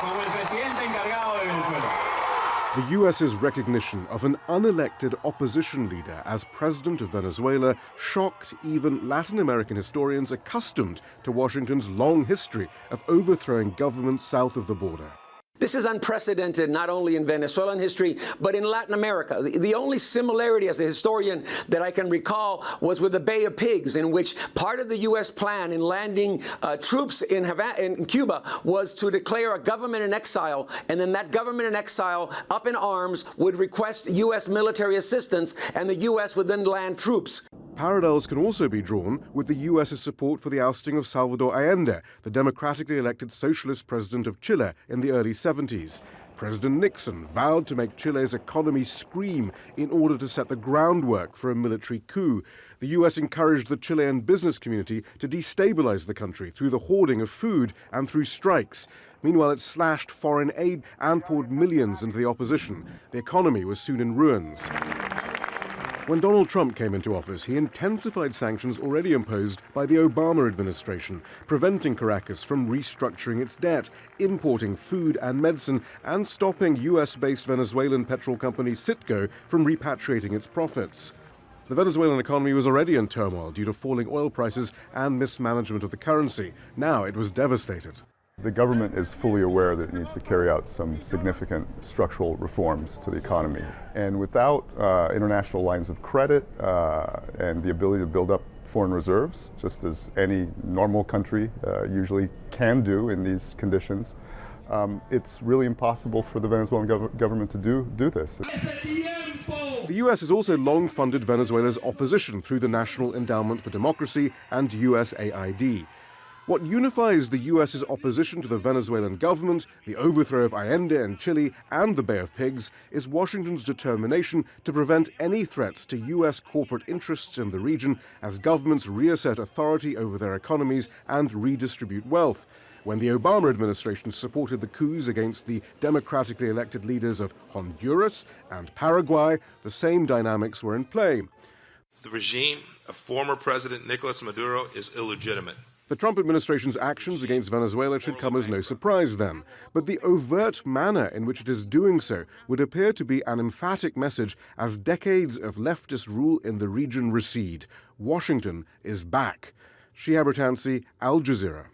como el presidente encargado de Venezuela. The US's recognition of an unelected opposition leader as president of Venezuela shocked even Latin American historians accustomed to Washington's long history of overthrowing governments south of the border. This is unprecedented not only in Venezuelan history, but in Latin America. The only similarity as a historian that I can recall was with the Bay of Pigs, in which part of the U.S. plan in landing troops in Cuba was to declare a government in exile, and then that government in exile, up in arms, would request U.S. military assistance, and the U.S. would then land troops. Parallels can also be drawn with the US's support for the ousting of Salvador Allende, the democratically elected socialist president of Chile in the early 70s. President Nixon vowed to make Chile's economy scream in order to set the groundwork for a military coup. The US encouraged the Chilean business community to destabilize the country through the hoarding of food and through strikes. Meanwhile, it slashed foreign aid and poured millions into the opposition. The economy was soon in ruins. When Donald Trump came into office, he intensified sanctions already imposed by the Obama administration, preventing Caracas from restructuring its debt, importing food and medicine, and stopping US-based Venezuelan petrol company Citgo from repatriating its profits. The Venezuelan economy was already in turmoil due to falling oil prices and mismanagement of the currency. Now it was devastated. The government is fully aware that it needs to carry out some significant structural reforms to the economy. And without international lines of credit and the ability to build up foreign reserves, just as any normal country usually can do in these conditions, it's really impossible for the Venezuelan government to do this. The US has also long funded Venezuela's opposition through the National Endowment for Democracy and USAID. What unifies the US's opposition to the Venezuelan government, the overthrow of Allende in Chile, and the Bay of Pigs is Washington's determination to prevent any threats to US corporate interests in the region as governments reassert authority over their economies and redistribute wealth. When the Obama administration supported the coups against the democratically elected leaders of Honduras and Paraguay, the same dynamics were in play. The regime of former President Nicolas Maduro is illegitimate. The Trump administration's actions against Venezuela should come as no surprise then. But the overt manner in which it is doing so would appear to be an emphatic message as decades of leftist rule in the region recede. Washington is back. Shihab, Rattansi, Al Jazeera.